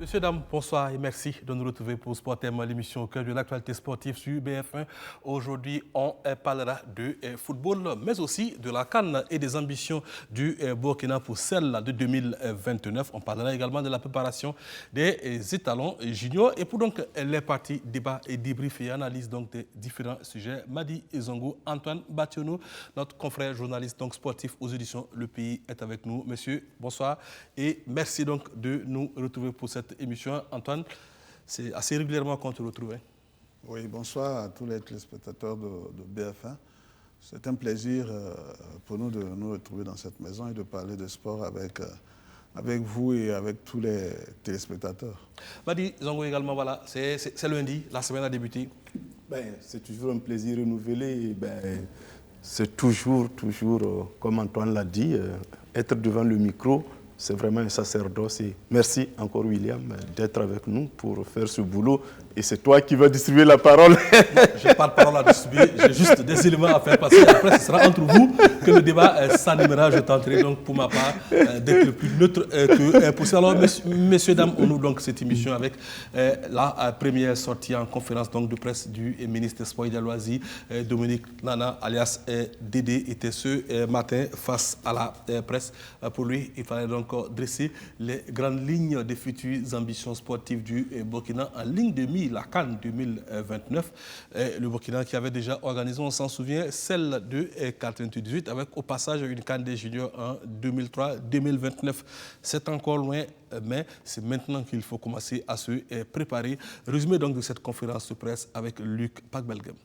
Messieurs, dames, bonsoir et merci de nous retrouver pour Sport Thème, l'émission au cœur de l'actualité sportive sur BF1. Aujourd'hui, on parlera de football, mais aussi de la CAN et des ambitions du Burkina pour celle de 2029. On parlera également de la préparation des étalons juniors. Et pour donc les parties débat et débrief et analyse donc des différents sujets, Madi Zongo, Antoine Bationou, notre confrère journaliste donc sportif aux éditions Le Pays est avec nous. Monsieur, bonsoir et merci donc de nous retrouver pour cette émission. Antoine, c'est assez régulièrement qu'on te retrouve. Oui, bonsoir à tous les téléspectateurs de BF1. C'est un plaisir pour nous de nous retrouver dans cette maison et de parler de sport avec vous et avec tous les téléspectateurs. Madi Zongo également, voilà, c'est lundi, la semaine a débuté. C'est toujours un plaisir renouvelé. C'est toujours, comme Antoine l'a dit, être devant le micro, c'est vraiment un sacerdoce. Et merci encore, William, d'être avec nous pour faire ce boulot. Et c'est toi qui vas distribuer la parole. Non, je n'ai pas de parole à distribuer, j'ai juste des éléments à faire passer. Après, ce sera entre vous que le débat s'animera. Je tenterai donc pour ma part d'être le plus neutre que possible. Alors, messieurs, dames, on ouvre donc cette émission avec la première sortie en conférence donc, de presse du ministre des Sports et des Loisirs, Dominique Nana, alias Dédé, était ce matin face à la presse. Pour lui, il fallait donc dresser les grandes lignes des futures ambitions sportives du Burkina en ligne de mire, la CAN 2029. Le Burkina qui avait déjà organisé, on s'en souvient, celle de 1998 avec au passage une CAN des juniors en 2003-2029. C'est encore loin, mais c'est maintenant qu'il faut commencer à se préparer. Résumé donc de cette conférence de presse avec Luc Pagbelgem.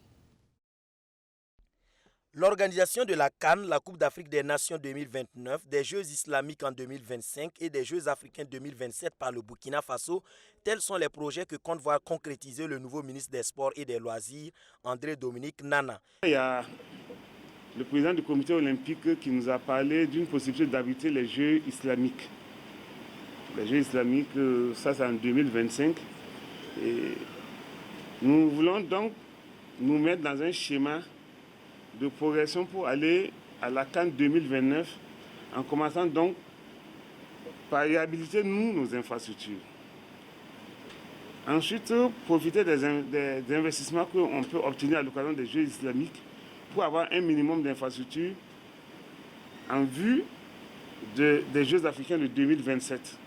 L'organisation de la CAN, la Coupe d'Afrique des Nations 2029, des Jeux islamiques en 2025 et des Jeux africains 2027 par le Burkina Faso, tels sont les projets que compte voir concrétiser le nouveau ministre des Sports et des Loisirs, André-Dominique Nana. Il y a le président du comité olympique qui nous a parlé d'une possibilité d'abriter les Jeux islamiques. Les Jeux islamiques, ça c'est en 2025. Et nous voulons donc nous mettre dans un schéma de progression pour aller à la CAN 2029 en commençant donc par réhabiliter nos infrastructures. Ensuite, profiter des investissements qu'on peut obtenir à l'occasion des Jeux islamiques pour avoir un minimum d'infrastructures en vue des Jeux africains de 2027.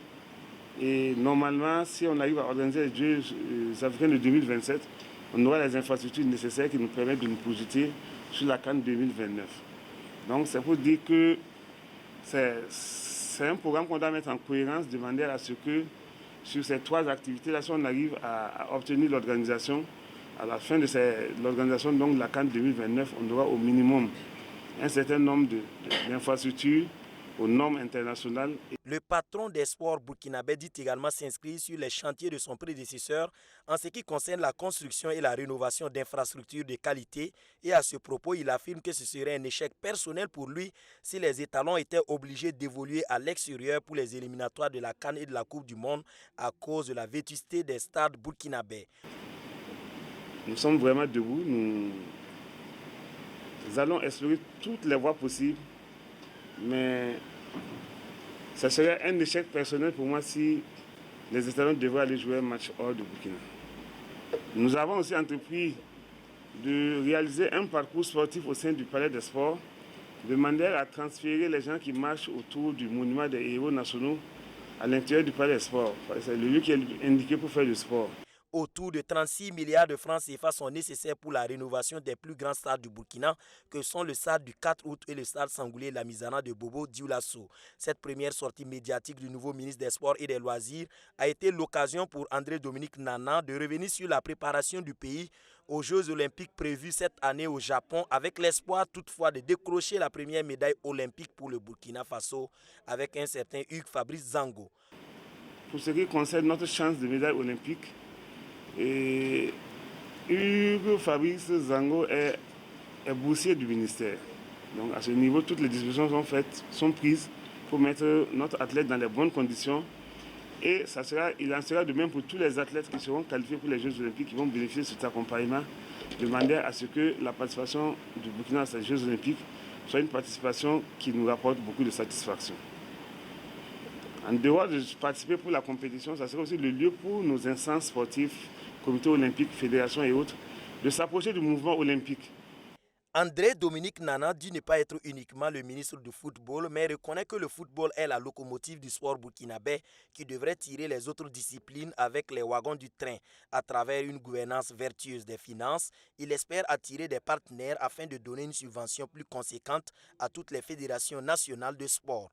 Et normalement, si on arrive à organiser les Jeux africains de 2027, on aura les infrastructures nécessaires qui nous permettent de nous projeter sur la CAN 2029. Donc c'est pour dire que c'est un programme qu'on doit mettre en cohérence, demander à ce que sur ces trois activités-là, si on arrive à obtenir l'organisation, à la fin de l'organisation de la CAN 2029, on aura au minimum un certain nombre d'infrastructures aux normes internationales. Le patron des sports burkinabé dit également s'inscrire sur les chantiers de son prédécesseur en ce qui concerne la construction et la rénovation d'infrastructures de qualité. Et à ce propos, il affirme que ce serait un échec personnel pour lui si les étalons étaient obligés d'évoluer à l'extérieur pour les éliminatoires de la CAN et de la Coupe du Monde à cause de la vétusté des stades burkinabés. Nous sommes vraiment debout. Nous allons explorer toutes les voies possibles. Mais ça serait un échec personnel pour moi si les étalons devaient aller jouer un match hors de Burkina. Nous avons aussi entrepris de réaliser un parcours sportif au sein du Palais des Sports, de manière à transférer les gens qui marchent autour du monument des héros nationaux à l'intérieur du Palais des Sports. C'est le lieu qui est indiqué pour faire du sport. Autour de 36 milliards de francs CFA sont nécessaires pour la rénovation des plus grands stades du Burkina, que sont le stade du 4 août et le stade Sangoulé Lamizana de Bobo Dioulasso. Cette première sortie médiatique du nouveau ministre des Sports et des Loisirs a été l'occasion pour André-Dominique Nana de revenir sur la préparation du pays aux Jeux olympiques prévus cette année au Japon, avec l'espoir toutefois de décrocher la première médaille olympique pour le Burkina Faso avec un certain Hugues Fabrice Zango. Pour ce qui concerne notre chance de médaille olympique, et Hugues Fabrice Zango est boursier du ministère. Donc à ce niveau, toutes les dispositions sont prises pour mettre notre athlète dans les bonnes conditions. Et il en sera de même pour tous les athlètes qui seront qualifiés pour les Jeux olympiques qui vont bénéficier de cet accompagnement, de manière à ce que la participation du Burkina à ces Jeux olympiques soit une participation qui nous rapporte beaucoup de satisfaction. En dehors de participer pour la compétition, ça serait aussi le lieu pour nos instances sportives, comité olympique, fédération et autres, de s'approcher du mouvement olympique. André Dominique Nana dit ne pas être uniquement le ministre du football, mais reconnaît que le football est la locomotive du sport burkinabé qui devrait tirer les autres disciplines avec les wagons du train. À travers une gouvernance vertueuse des finances, il espère attirer des partenaires afin de donner une subvention plus conséquente à toutes les fédérations nationales de sport.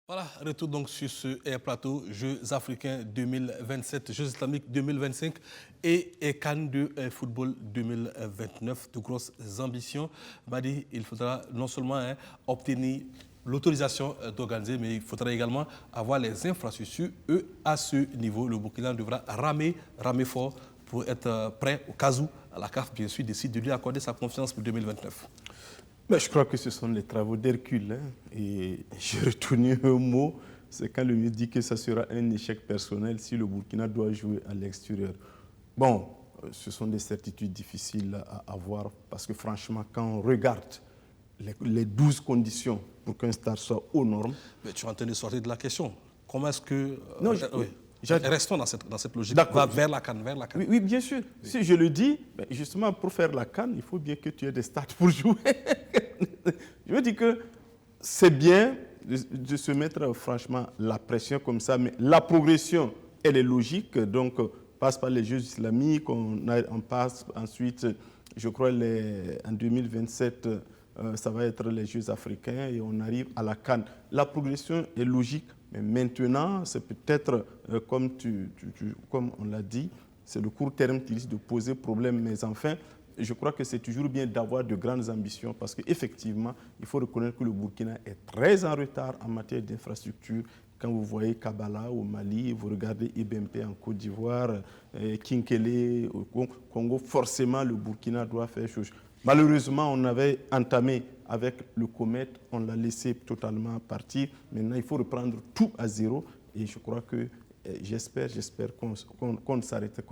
Voilà, retour donc sur ce plateau, Jeux africains 2027, Jeux islamiques 2025 et CAN de football 2029. De grosses ambitions. Madi, il faudra non seulement obtenir l'autorisation d'organiser, mais il faudra également avoir les infrastructures. À ce niveau, le Burkina devra ramer fort pour être prêt au cas où la CAF, bien sûr, décide de lui accorder sa confiance pour 2029. Mais je crois que ce sont les travaux d'Hercule. Et j'ai retenu un mot, c'est quand le ministre dit que ça sera un échec personnel si le Burkina doit jouer à l'extérieur. Bon, ce sont des certitudes difficiles à avoir parce que franchement, quand on regarde les 12 conditions pour qu'un stade soit aux normes... Mais tu es en train de sortir de la question. Comment est-ce que... Non, restons dans cette logique. Va vers la CAN. Oui, bien sûr. Oui. Si je le dis, justement, pour faire la CAN, il faut bien que tu aies des stades pour jouer. Je veux dire que c'est bien de se mettre franchement la pression comme ça, mais la progression, elle est logique. Donc, passe par les Jeux islamiques, on passe ensuite, je crois, en 2027, ça va être les Jeux africains et on arrive à la CAN. La progression est logique. Mais maintenant, c'est peut-être, comme on l'a dit, c'est le court terme qui risque de poser problème. Mais enfin, je crois que c'est toujours bien d'avoir de grandes ambitions parce qu'effectivement, il faut reconnaître que le Burkina est très en retard en matière d'infrastructure. Quand vous voyez Kabala au Mali, vous regardez IBMP en Côte d'Ivoire, Kinkele au Congo, forcément le Burkina doit faire chose. Malheureusement, on avait entamé avec le Comet, on l'a laissé totalement partir. Maintenant, il faut reprendre tout à zéro. Et je crois que, j'espère qu'on s'arrêterait,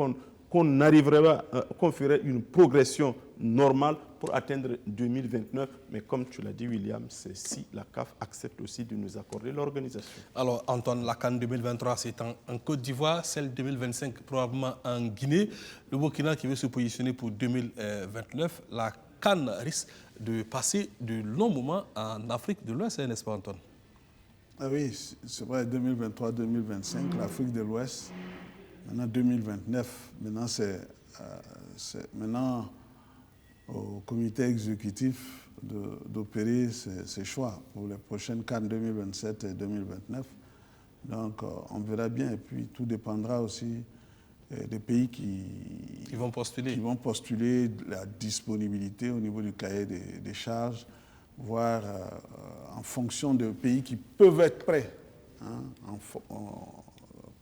qu'on arriverait, qu'on ferait une progression normale pour atteindre 2029. Mais comme tu l'as dit, William, c'est si la CAF accepte aussi de nous accorder l'organisation. Alors, Antoine, la CAN 2023, c'est en Côte d'Ivoire, celle 2025 probablement en Guinée. Le Burkina qui veut se positionner pour 2029, la CAN risque de passer de longs moments en Afrique de l'Ouest, n'est-ce pas, Antoine? Ah oui, c'est vrai, 2023-2025, l'Afrique de l'Ouest. Maintenant, 2029, maintenant c'est maintenant au comité exécutif d'opérer ses choix pour les prochaines CAN 2027 et 2029. Donc, on verra bien. Et puis, tout dépendra aussi des pays qui vont postuler la disponibilité au niveau du cahier des charges, voire en fonction des pays qui peuvent être prêts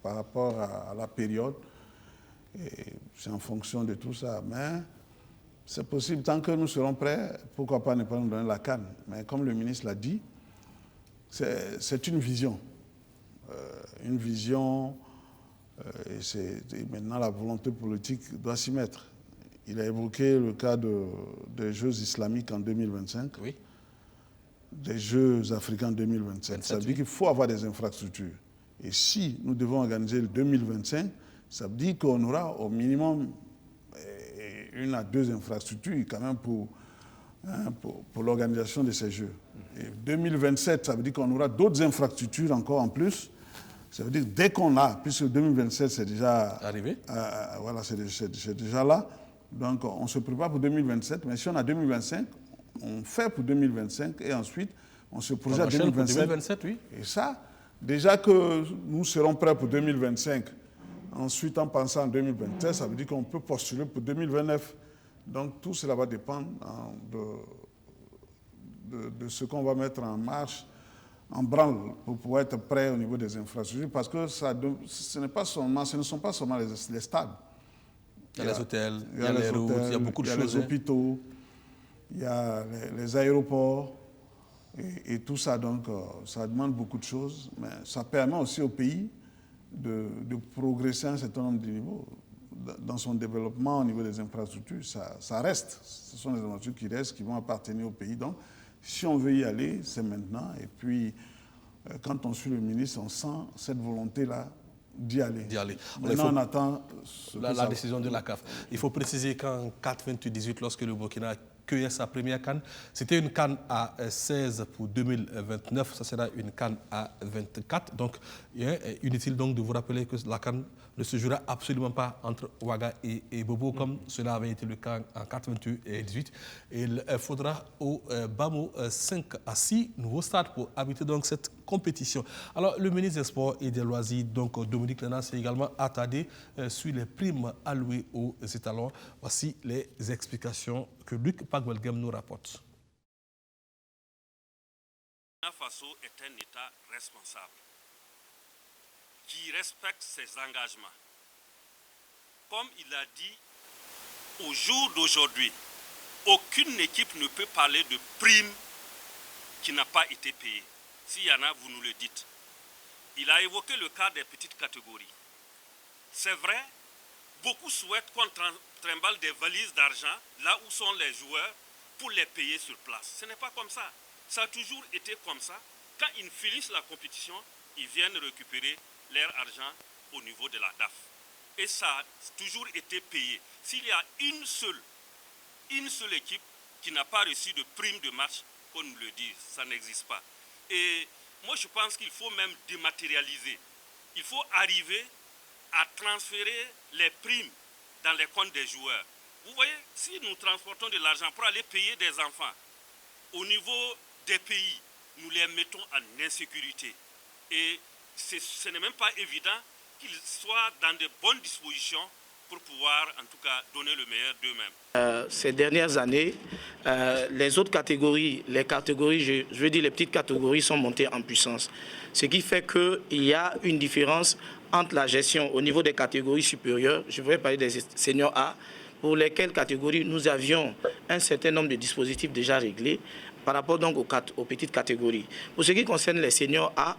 par rapport à la période. C'est en fonction de tout ça. Mais c'est possible, tant que nous serons prêts, pourquoi pas ne pas nous donner la CAN. Mais comme le ministre l'a dit, c'est une vision. Une vision, et maintenant la volonté politique doit s'y mettre. Il a évoqué le cas des Jeux islamiques en 2025, oui. Des Jeux africains en 2027. Ça veut dire qu'il faut avoir des infrastructures. Et si nous devons organiser le 2025, ça veut dire qu'on aura au minimum 1 à 2 infrastructures quand même pour l'organisation de ces Jeux. Et 2027, ça veut dire qu'on aura d'autres infrastructures encore en plus. Ça veut dire dès qu'on a, puisque 2027 c'est déjà arrivé, voilà, c'est déjà là. Donc on se prépare pour 2027, mais si on a 2025, on fait pour 2025 et ensuite on se projette à 2027. Pour 2027, oui. Et ça, déjà que nous serons prêts pour 2025, ensuite en pensant en 2027, ça veut dire qu'on peut postuler pour 2029. Donc tout cela va dépendre de ce qu'on va mettre en marche, en branle, pour pouvoir être prêt au niveau des infrastructures, parce que ce ne sont pas seulement les stades. Il y a les hôtels, il y a les routes, il y a beaucoup de choses. Il y a les hôpitaux, il y a les aéroports, et tout ça. Donc, ça demande beaucoup de choses, mais ça permet aussi au pays de progresser à un certain nombre de niveaux. Dans son développement au niveau des infrastructures, ça reste. Ce sont les infrastructures qui restent, qui vont appartenir au pays. Donc, si on veut y aller, c'est maintenant. Et puis, quand on suit le ministre, on sent cette volonté-là d'y aller. Maintenant, on attend la décision de la CAF. Il faut préciser qu'en 4-28-18, lorsque le Burkina accueillait sa première CAN, c'était une CAN à 16 pour 2029, ça sera une CAN à 24. Donc, il est inutile donc de vous rappeler que la CAN ne se jouera absolument pas entre Ouaga et Bobo, comme cela avait été le cas en 4-28-18. Il faudra au Bamo 5 à 6 nouveaux stades pour habiter donc cette compétition. Alors, le ministre des Sports et des Loisirs, donc Dominique Lena, s'est également attardé sur les primes allouées aux étalons. Voici les explications que Luc Paguelgem nous rapporte. Le Burkina Faso est un État responsable qui respecte ses engagements. Comme il a dit, au jour d'aujourd'hui, aucune équipe ne peut parler de prime qui n'a pas été payée. S'il y en a, vous nous le dites. Il a évoqué le cas des petites catégories. C'est vrai, beaucoup souhaitent qu'on trimballe des valises d'argent là où sont les joueurs pour les payer sur place. Ce n'est pas comme ça. Ça a toujours été comme ça. Quand ils finissent la compétition, ils viennent récupérer leur argent au niveau de la DAF. Et ça a toujours été payé. S'il y a une seule équipe qui n'a pas reçu de prime de match, qu'on nous le dise, ça n'existe pas. Et moi je pense qu'il faut même dématérialiser. Il faut arriver à transférer les primes dans les comptes des joueurs. Vous voyez, si nous transportons de l'argent pour aller payer des enfants, au niveau des pays, nous les mettons en insécurité. Et ce n'est même pas évident qu'ils soient dans de bonnes dispositions pour pouvoir, en tout cas, donner le meilleur d'eux-mêmes. Ces dernières années, les autres catégories, je veux dire les petites catégories, sont montées en puissance. Ce qui fait qu'il y a une différence entre la gestion au niveau des catégories supérieures, je voudrais parler des seniors A, pour lesquelles catégories nous avions un certain nombre de dispositifs déjà réglés par rapport donc aux petites catégories. Pour ce qui concerne les seniors A,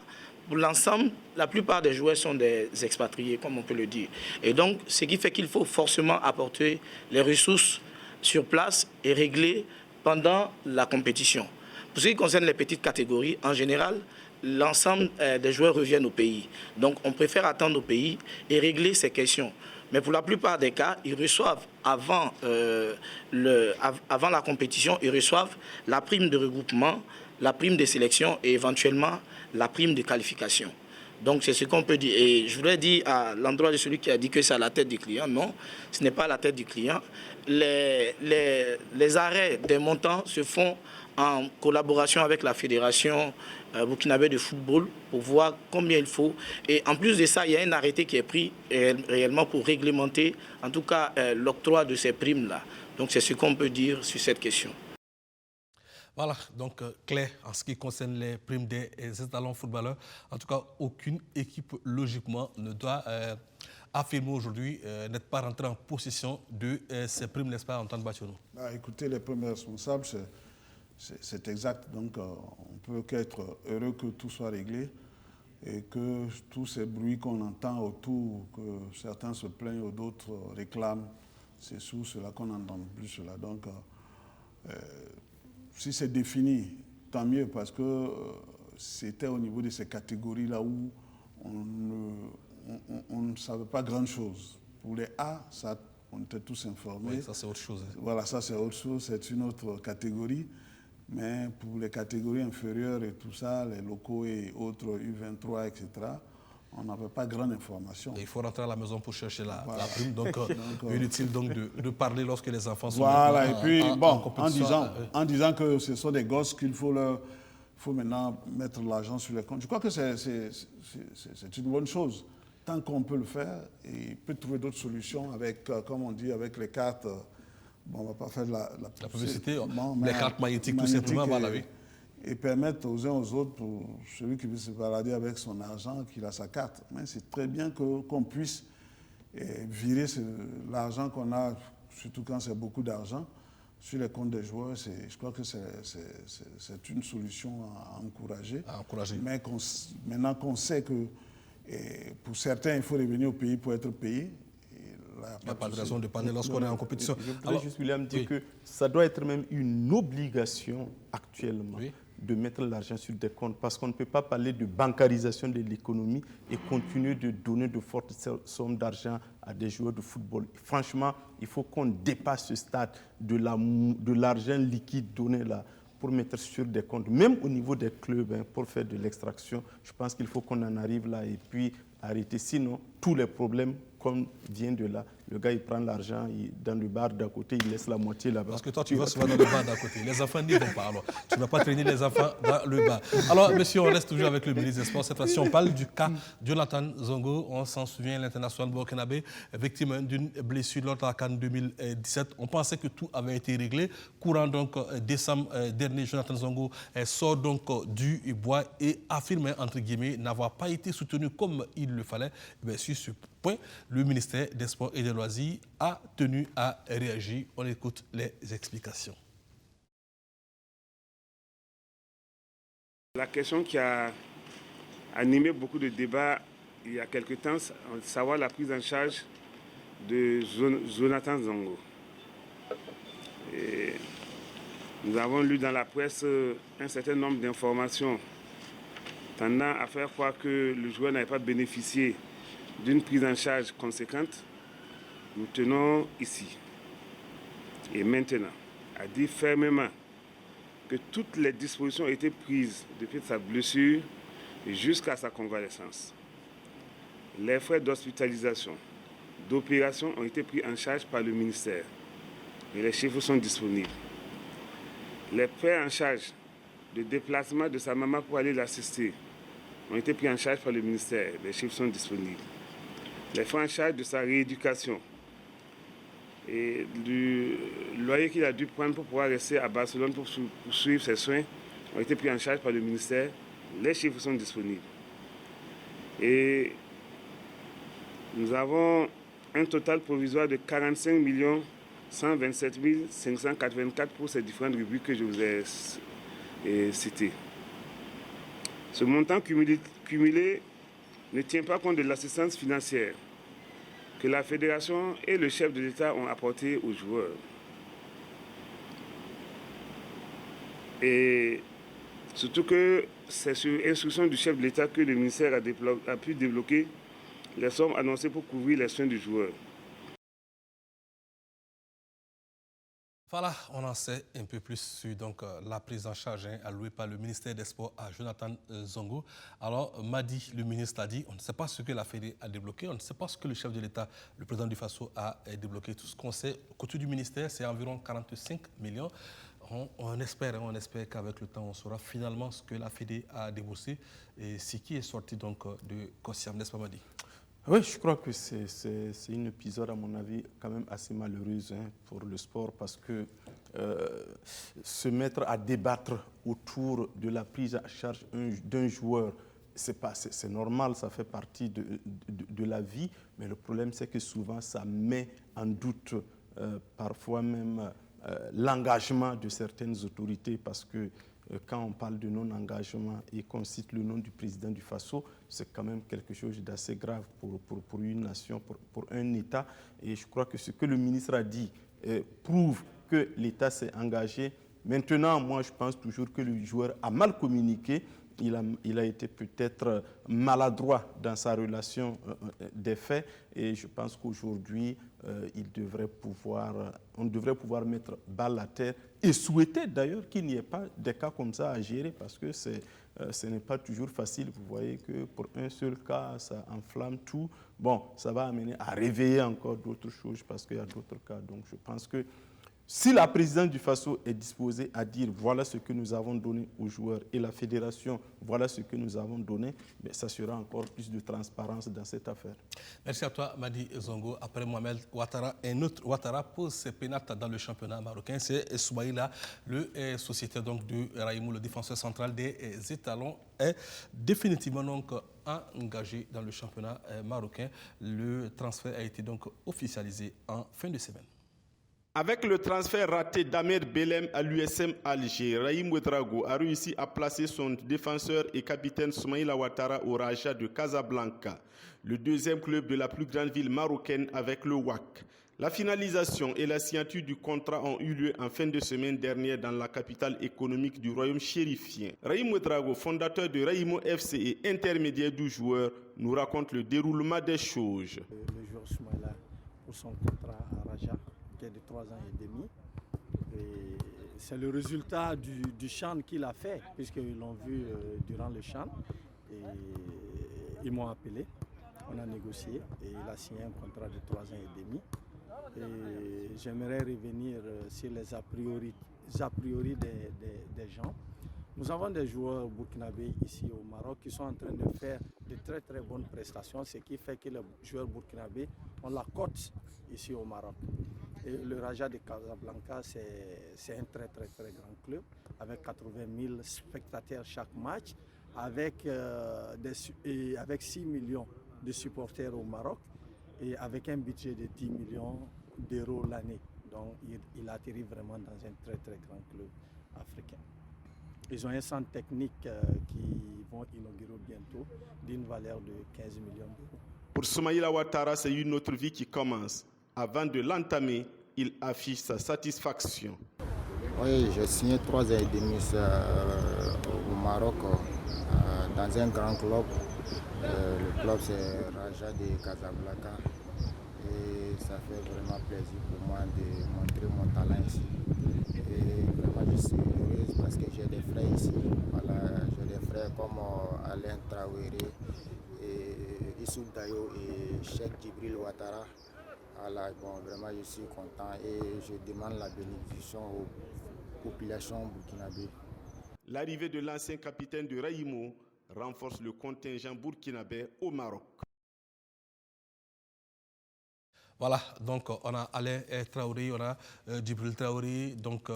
pour l'ensemble, la plupart des joueurs sont des expatriés, comme on peut le dire. Et donc, ce qui fait qu'il faut forcément apporter les ressources sur place et régler pendant la compétition. Pour ce qui concerne les petites catégories, en général, l'ensemble des joueurs reviennent au pays. Donc, on préfère attendre au pays et régler ces questions. Mais pour la plupart des cas, ils reçoivent avant la compétition, ils reçoivent la prime de regroupement, la prime de sélection et éventuellement la prime de qualification. Donc c'est ce qu'on peut dire. Et je voudrais dire à l'endroit de celui qui a dit que c'est à la tête du client, non, ce n'est pas à la tête du client. Les arrêts des montants se font en collaboration avec la Fédération burkinabé de football pour voir combien il faut. Et en plus de ça, il y a un arrêté qui est pris réellement pour réglementer, en tout cas, l'octroi de ces primes-là. Donc c'est ce qu'on peut dire sur cette question. Voilà, donc clair en ce qui concerne les primes des étalons footballeurs. En tout cas, aucune équipe, logiquement, ne doit affirmer aujourd'hui n'être pas rentrée en possession de ces primes, n'est-ce pas, Antoine Bachirou? Écoutez, les premiers responsables, c'est exact. Donc, on ne peut qu'être heureux que tout soit réglé et que tous ces bruits qu'on entend autour, que certains se plaignent ou d'autres réclament, c'est sous cela qu'on n'entend plus cela. Donc, si c'est défini, tant mieux, parce que c'était au niveau de ces catégories-là où on ne savait pas grand-chose. Pour les A, ça, on était tous informés. Oui, ça c'est autre chose. Voilà, ça c'est autre chose, c'est une autre catégorie. Mais pour les catégories inférieures et tout ça, les locaux et autres, U23, etc., on n'avait pas grande information. Et il faut rentrer à la maison pour chercher la prime. Donc, inutile donc de parler lorsque les enfants sont voilà, et puis, en en disant que ce sont des gosses qu'il faut maintenant mettre l'argent sur les comptes. Je crois que c'est une bonne chose. Tant qu'on peut le faire, et il peut trouver d'autres solutions avec, comme on dit, avec les cartes. Bon, on ne va pas faire la publicité, les cartes magnétiques, tout simplement, voilà, oui. Et permettre aux uns aux autres, pour celui qui veut se balader avec son argent, qu'il a sa carte. Mais c'est très bien qu'on puisse virer l'argent qu'on a, surtout quand c'est beaucoup d'argent, sur les comptes des joueurs. Je crois que c'est une solution à encourager. Mais maintenant qu'on sait que pour certains, il faut revenir au pays pour être payé, il n'y a pas de raison de parler lorsqu'on est en compétition. Je voudrais juste, William, dire que ça doit être même une obligation actuellement de mettre l'argent sur des comptes parce qu'on ne peut pas parler de bancarisation de l'économie et continuer de donner de fortes sommes d'argent à des joueurs de football. Franchement, il faut qu'on dépasse ce stade de l'argent liquide donné là pour mettre sur des comptes, même au niveau des clubs, pour faire de l'extraction. Je pense qu'il faut qu'on en arrive là et puis arrêter. Sinon, tous les problèmes, comme vient de là, le gars, il prend l'argent dans le bar d'à côté, il laisse la moitié là-bas. Parce que toi, tu vas souvent dans le bar d'à côté. Les enfants n'y vont pas, alors. Tu ne vas pas traîner les enfants dans le bar. Alors, monsieur, on reste toujours avec le ministre des Sports. Cette fois-ci, on parle du cas Jonathan Zongo. On s'en souvient, l'international burkinabé, victime d'une blessure lors de la CAN 2017. On pensait que tout avait été réglé. Courant donc décembre dernier, Jonathan Zongo sort donc du bois et affirme, entre guillemets, n'avoir pas été soutenu comme il le fallait. Bien, sur ce point, le ministère des Sports et des Loisirs a tenu à réagir. On écoute les explications. La question qui a animé beaucoup de débats il y a quelque temps, savoir la prise en charge de Jonathan Zongo. Et nous avons lu dans la presse un certain nombre d'informations tendant à faire croire que le joueur n'avait pas bénéficié d'une prise en charge conséquente. Nous tenons ici et maintenant à dire fermement que toutes les dispositions ont été prises depuis sa blessure jusqu'à sa convalescence. Les frais d'hospitalisation, d'opération ont été pris en charge par le ministère et les chiffres sont disponibles. Les frais en charge de déplacement de sa maman pour aller l'assister ont été pris en charge par le ministère, les chiffres sont disponibles. Les frais en charge de sa rééducation et du loyer qu'il a dû prendre pour pouvoir rester à Barcelone pour suivre ses soins ont été pris en charge par le ministère. Les chiffres sont disponibles. Et nous avons un total provisoire de 45 127 584 pour ces différentes rubriques que je vous ai citées. Ce montant cumulé ne tient pas compte de l'assistance financière que la fédération et le chef de l'État ont apporté aux joueurs. Et surtout que c'est sur instruction du chef de l'État que le ministère a pu débloquer les sommes annoncées pour couvrir les soins du joueur. Voilà, on en sait un peu plus sur donc, la prise en charge allouée par le ministère des Sports à Jonathan Zongo. Alors, Madi, le ministre l'a dit, on ne sait pas ce que la Fédé a débloqué, on ne sait pas ce que le chef de l'État, le président du FASO, a débloqué. Tout ce qu'on sait, côté du ministère, c'est environ 45 millions. On espère qu'avec le temps, on saura finalement ce que la Fédé a déboursé et ce qui est sorti donc de Kossiam, n'est-ce pas, Madi? Oui, je crois que c'est une épisode, à mon avis, quand même assez malheureuse pour le sport parce que se mettre à débattre autour de la prise en charge d'un joueur, c'est normal, ça fait partie de la vie, mais le problème, c'est que souvent, ça met en doute parfois même l'engagement de certaines autorités parce que quand on parle de non-engagement et qu'on cite le nom du président du FASO, c'est quand même quelque chose d'assez grave pour une nation, pour un État. Et je crois que ce que le ministre a dit prouve que l'État s'est engagé. Maintenant, moi, je pense toujours que le joueur a mal communiqué. Il a été peut-être maladroit dans sa relation des faits et je pense qu'aujourd'hui, on devrait pouvoir mettre balle à terre et souhaiter d'ailleurs qu'il n'y ait pas des cas comme ça à gérer parce que ce n'est pas toujours facile. Vous voyez que pour un seul cas, ça enflamme tout. Bon, ça va amener à réveiller encore d'autres choses parce qu'il y a d'autres cas. Donc je pense que si la présidente du FASO est disposée à dire voilà ce que nous avons donné aux joueurs et la fédération, voilà ce que nous avons donné, mais ça sera encore plus de transparence dans cette affaire. Merci à toi, Madi Zongo. Après Mohamed Ouattara, un autre Ouattara pose ses pénates dans le championnat marocain. C'est Soumaïla, le sociétaire donc, de Raïmou, le défenseur central des Étalons, est définitivement donc engagé dans le championnat marocain. Le transfert a été donc officialisé en fin de semaine. Avec le transfert raté d'Ahmed Belem à l'USM Alger, Raïm Ouedraogo a réussi à placer son défenseur et capitaine Soumaïla Ouattara au Raja de Casablanca, le deuxième club de la plus grande ville marocaine avec le WAC. La finalisation et la signature du contrat ont eu lieu en fin de semaine dernière dans la capitale économique du royaume chérifien. Rahim Ouedraogo, fondateur de Raïmo FC et intermédiaire du joueur, nous raconte le déroulement des choses. Le joueur Soumaïla pour son contrat à Raja, qui est de 3 ans et demi. C'est le résultat du CHAN qu'il a fait, puisqu'ils l'ont vu durant le CHAN. Et ils m'ont appelé, on a négocié et il a signé un contrat de 3 ans et demi. Et j'aimerais revenir sur les a priori des gens. Nous avons des joueurs burkinabés ici au Maroc qui sont en train de faire de très très bonnes prestations, ce qui fait que les joueurs burkinabés ont la cote ici au Maroc. Et le Raja de Casablanca, c'est un très très très grand club avec 80 000 spectateurs chaque match, avec 6 millions de supporters au Maroc et avec un budget de 10 millions d'euros l'année. Donc il atterrit vraiment dans un très très grand club africain. Ils ont un centre technique qui vont inaugurer bientôt d'une valeur de 15 millions d'euros. Pour Soumaïla Ouattara, c'est une autre vie qui commence. Avant de l'entamer, il affiche sa satisfaction. Oui, j'ai signé 3 ans et demi au Maroc, dans un grand club. Le club, c'est Raja de Casablanca. Et ça fait vraiment plaisir pour moi de montrer mon talent ici. Et vraiment, je suis heureuse parce que j'ai des frères ici. Voilà, j'ai des frères comme Alain Traoré, et Issouf Dayo et Cheikh Djibril Ouattara. Voilà, bon, vraiment, je suis content et je demande la bénédiction aux populations burkinabées. L'arrivée de l'ancien capitaine de Raïmo renforce le contingent burkinabé au Maroc. Voilà, donc on a Alain Traoré, on a Djibril Traoré, donc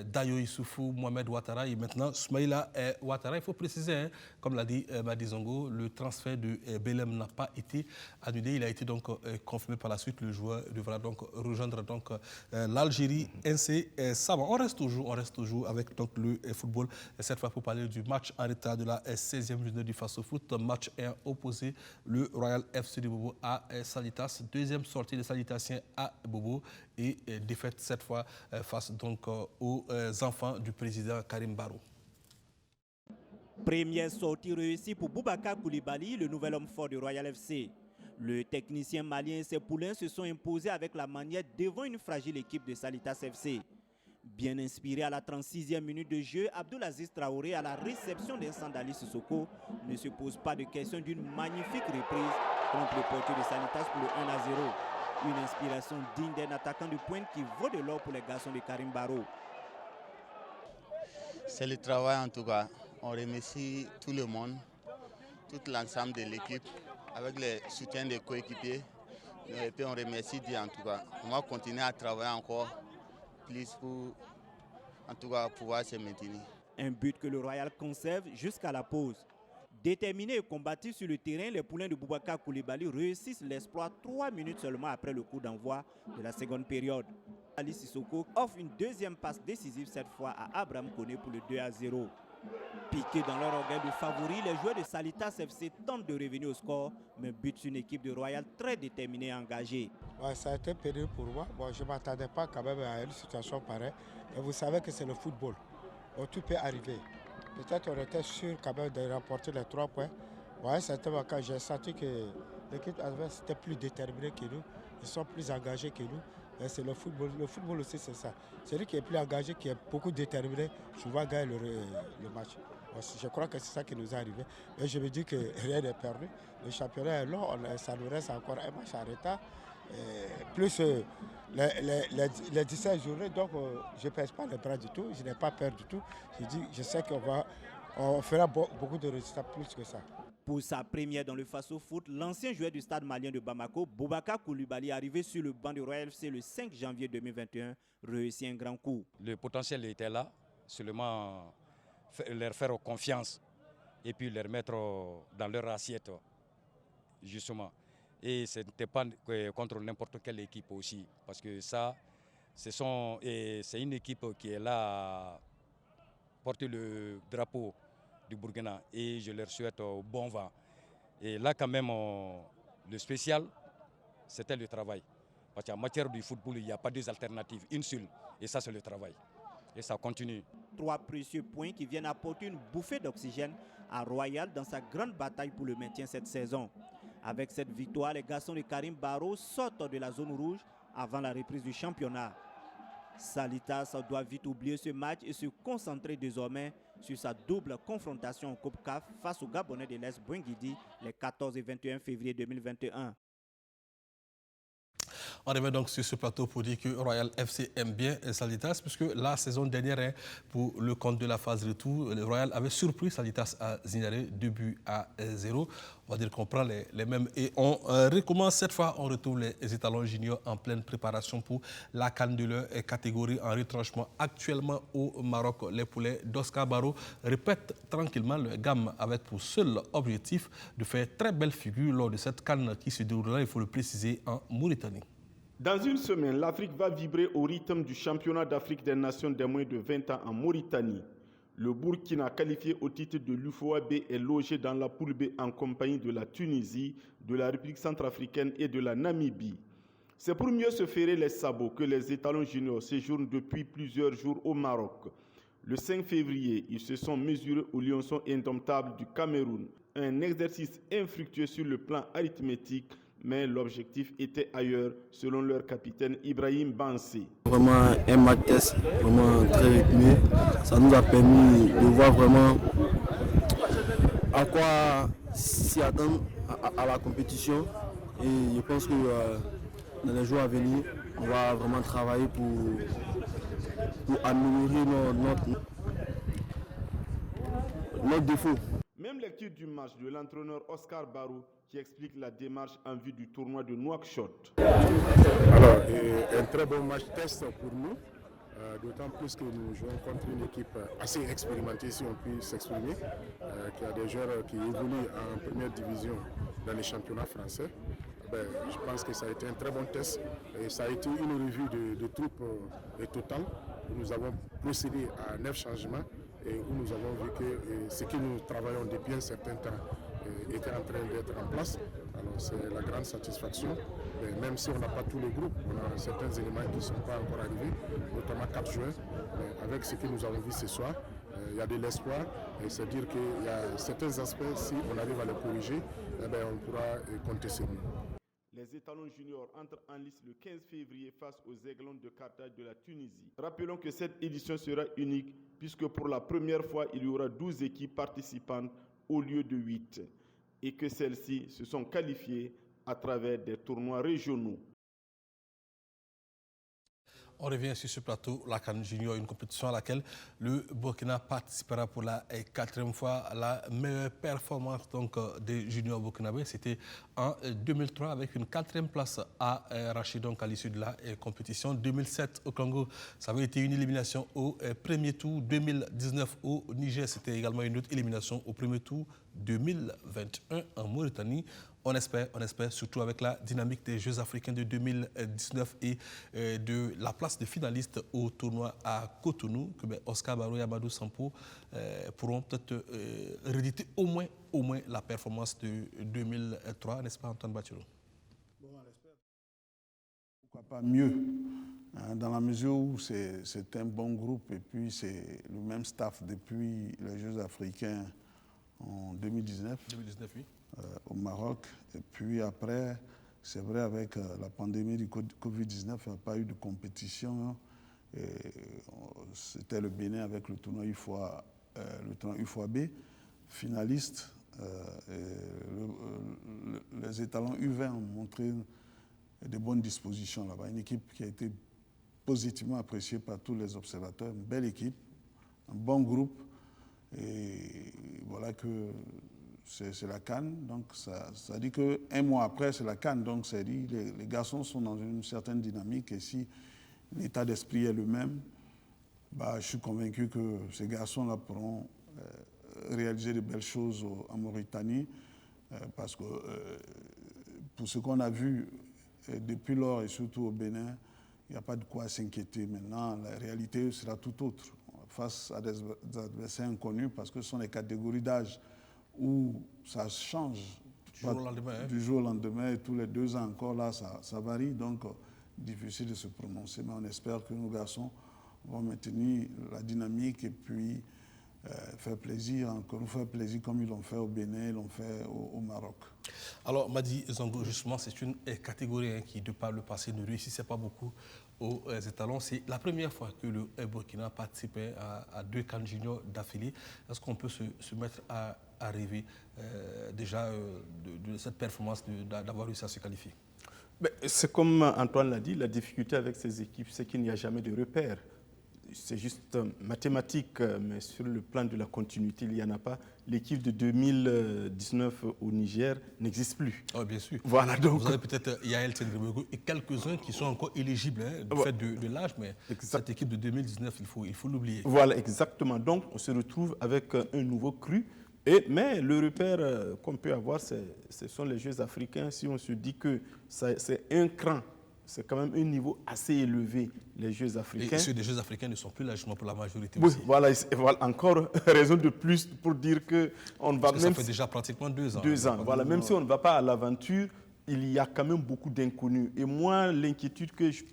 Dayo Issoufou, Mohamed Ouattara et maintenant Soumaïla Ouattara. Il faut préciser, hein, comme l'a dit Madi Zongo, le transfert de Belem n'a pas été annulé. Il a été donc confirmé par la suite. Le joueur devra donc rejoindre donc l'Algérie incessamment. On reste toujours avec donc le football. Cette fois pour parler du match en retard de la 16e journée du Faso Foot. Match 1 opposé le Royal FC de Bobo à Salitas. Deuxième sortie des salutations à Bobo et défaite cette fois face donc aux enfants du président Karim Barrow. Première sortie réussie pour Boubacar Koulibaly, le nouvel homme fort du Royal FC. Le technicien malien et ses poulains se sont imposés avec la manière devant une fragile équipe de Salitas FC. Bien inspiré à la 36e minute de jeu, Abdulaziz Traoré à la réception d'un Sandali Sissoko ne se pose pas de question d'une magnifique reprise contre le portier de Salitas pour le 1-0. Une inspiration digne d'un attaquant de pointe qui vaut de l'or pour les garçons de Karim Barrow. C'est le travail en tout cas. On remercie tout le monde, tout l'ensemble de l'équipe, avec le soutien des coéquipiers. Et puis on remercie Dieu en tout cas. On va continuer à travailler encore plus pour en tout cas pouvoir se maintenir. Un but que le Royal conserve jusqu'à la pause. Déterminés et combatifs sur le terrain, les poulains de Boubacar Koulibaly réussissent l'exploit 3 minutes seulement après le coup d'envoi de la seconde période. Ali Sissoko offre une deuxième passe décisive cette fois à Abraham Koné pour le 2-0. Piqués dans leur orgueil de favoris, les joueurs de Salitas FC tentent de revenir au score, mais butent une équipe de Royal très déterminée et engagée. Ouais, ça a été pénible pour moi. Bon, je ne m'attendais pas quand même à une situation pareille. Et vous savez que c'est le football. Donc, tout peut arriver. Peut-être on était sûr quand même de remporter les 3 points. Ouais, c'était quand j'ai senti que l'équipe adverse était plus déterminée que nous. Ils sont plus engagés que nous. C'est le football. Le football aussi, c'est ça. Celui qui est plus engagé, qui est beaucoup déterminé, souvent gagne le match. Je crois que c'est ça qui nous est arrivé. Mais je me dis que rien n'est perdu. Le championnat est long, ça nous reste encore un match en retard. Plus les 17 journées, donc je ne pèse pas les bras du tout, je n'ai pas peur du tout. Je sais qu'on fera beaucoup de résultats plus que ça. Pour sa première dans le Faso Foot, l'ancien joueur du stade malien de Bamako, Boubacar Koulibaly, arrivé sur le banc du Royal FC le 5 janvier 2021, réussit un grand coup. Le potentiel était là, seulement leur faire confiance et puis leur mettre dans leur assiette, justement. Et ce n'était pas contre n'importe quelle équipe aussi, parce que ça, c'est une équipe qui est là à porter le drapeau du Burkina et je leur souhaite bon vent. Et là quand même, le spécial, c'était le travail. Parce qu'en matière du football, il n'y a pas deux alternatives, une seule. Et ça, c'est le travail. Et ça continue. 3 précieux points qui viennent apporter une bouffée d'oxygène à Royal dans sa grande bataille pour le maintien cette saison. Avec cette victoire, les garçons de Karim Barro sortent de la zone rouge avant la reprise du championnat. Salitas doit vite oublier ce match et se concentrer désormais sur sa double confrontation en Coupe CAF face au Gabonais de l'Est Bouingidi les 14 et 21 février 2021. On revient donc sur ce plateau pour dire que Royal FC aime bien Salitas, puisque la saison dernière, pour le compte de la phase retour, le Royal avait surpris Salitas à Zinaré, 2-0. On va dire qu'on prend les mêmes et on recommence cette fois. On retrouve les étalons juniors en pleine préparation pour la CAN de leur catégorie en retranchement actuellement au Maroc. Les poulets d'Oscar Barro répètent tranquillement leur gamme avec pour seul objectif de faire très belle figure lors de cette CAN qui se déroulera, il faut le préciser, en Mauritanie. Dans une semaine, l'Afrique va vibrer au rythme du championnat d'Afrique des Nations des moins de 20 ans en Mauritanie. Le Burkina, qualifié au titre de l'UFOA B, est logé dans la poule B en compagnie de la Tunisie, de la République centrafricaine et de la Namibie. C'est pour mieux se ferrer les sabots que les étalons juniors séjournent depuis plusieurs jours au Maroc. Le 5 février, ils se sont mesurés aux Lionceaux indomptables du Cameroun. Un exercice infructueux sur le plan arithmétique, mais l'objectif était ailleurs, selon leur capitaine Ibrahim Bansé. Vraiment un match test, vraiment très rythmé. Ça nous a permis de voir vraiment à quoi s'y attendre à la compétition. Et je pense que dans les jours à venir, on va vraiment travailler pour améliorer notre défaut. Même lecture du match de l'entraîneur Oscar Barro qui explique la démarche en vue du tournoi de Nouakchott. Alors, un très bon match test pour nous, d'autant plus que nous jouons contre une équipe assez expérimentée, si on peut s'exprimer, qui a des joueurs qui évoluent en première division dans les championnats français. Je pense que ça a été un très bon test et ça a été une revue de troupes totale. Nous avons procédé à 9 changements et où nous avons vu que ce que nous travaillons depuis un certain temps était en train d'être en place. Alors c'est la grande satisfaction. Mais même si on n'a pas tous les groupes, on a certains éléments qui ne sont pas encore arrivés, notamment 4 juin. Mais avec ce que nous avons vu ce soir, il y a de l'espoir. Et c'est dire qu'il y a certains aspects, si on arrive à les corriger, on pourra compter sur nous. Les étalons juniors entrent en lice le 15 février face aux Aiglons de Carthage de la Tunisie. Rappelons que cette édition sera unique puisque pour la première fois, il y aura 12 équipes participantes au lieu de 8 et que celles-ci se sont qualifiées à travers des tournois régionaux. On revient sur ce plateau, la CAN Junior, une compétition à laquelle le Burkina participera pour la 4e fois. La meilleure performance donc, des juniors burkinabés, c'était en 2003 avec une 4e place à arrachée donc à l'issue de la compétition. 2007 au Congo, ça avait été une élimination au premier tour. 2019 au Niger, c'était également une autre élimination au premier tour. 2021 en Mauritanie. On espère, surtout avec la dynamique des Jeux africains de 2019 et de la place de finaliste au tournoi à Cotonou, que Oscar Barro et Amadou Sampo pourront peut-être rééditer au moins la performance de 2003, n'est-ce pas, Antoine Bachiro? Bon, on espère. Pourquoi pas mieux, hein, dans la mesure où c'est un bon groupe et puis c'est le même staff depuis les Jeux africains en 2019. 2019, oui. Au Maroc. Et puis après, c'est vrai, avec la pandémie du Covid-19, il n'y a pas eu de compétition. C'était le Bénin avec le tournoi UFOA B, finaliste. Les étalons U20 ont montré de bonnes dispositions là-bas. Une équipe qui a été positivement appréciée par tous les observateurs. Une belle équipe, un bon groupe. Et voilà que c'est la CAN, donc ça dit qu'un mois après, c'est la CAN, donc ça dit les garçons sont dans une certaine dynamique et si l'état d'esprit est le même, je suis convaincu que ces garçons-là pourront réaliser de belles choses en Mauritanie parce que pour ce qu'on a vu depuis lors et surtout au Bénin, il n'y a pas de quoi s'inquiéter. Maintenant, la réalité sera tout autre face à des adversaires inconnus parce que ce sont les catégories d'âge où ça change du jour au lendemain et tous les 2 ans encore, là, ça varie. Donc, difficile de se prononcer, mais on espère que nos garçons vont maintenir la dynamique et puis faire plaisir, encore nous faire plaisir comme ils l'ont fait au Bénin, ils l'ont fait au Maroc. Alors, Madi Zango, justement, c'est une catégorie qui, de par le passé, ne réussissait pas beaucoup aux étalons. C'est la première fois que le Burkina participait à 2 CAN juniors d'affilée. Est-ce qu'on peut se mettre à rêver déjà de cette performance, d'avoir réussi à se qualifier? C'est comme Antoine l'a dit, la difficulté avec ces équipes, c'est qu'il n'y a jamais de repères. C'est juste mathématique, mais sur le plan de la continuité, il n'y en a pas. L'équipe de 2019 au Niger n'existe plus. Oh, bien sûr. Voilà, donc... Vous avez peut-être Yael Tendrebogo et quelques-uns qui sont encore éligibles du fait de l'âge, mais cette équipe de 2019, il faut l'oublier. Voilà, exactement. Donc, on se retrouve avec un nouveau cru. Mais le repère qu'on peut avoir, ce sont les Jeux africains. Si on se dit que c'est un cran, c'est quand même un niveau assez élevé, les Jeux africains. Et ceux des Jeux africains ne sont plus largement pour la majorité oui, aussi. Voilà, encore raison de plus pour dire qu'on va même... Ça fait déjà pratiquement 2 ans. 2 ans, voilà. Même si on ne va pas à l'aventure, il y a quand même beaucoup d'inconnus. Et moi, l'inquiétude que je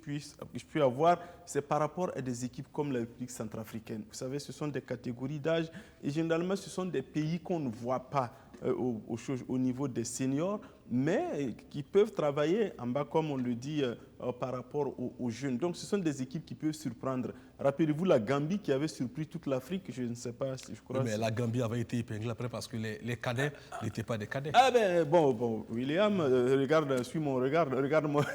peux avoir, c'est par rapport à des équipes comme la République centrafricaine. Vous savez, ce sont des catégories d'âge et généralement, ce sont des pays qu'on ne voit pas au niveau des seniors, mais qui peuvent travailler en bas, comme on le dit, par rapport aux jeunes. Donc, ce sont des équipes qui peuvent surprendre. Rappelez-vous la Gambie qui avait surpris toute l'Afrique, je ne sais pas si je crois... Oui, mais la Gambie avait été épinglée après parce que les cadets n'étaient pas des cadets. Ah ben, bon, William, suis mon regard, regarde-moi,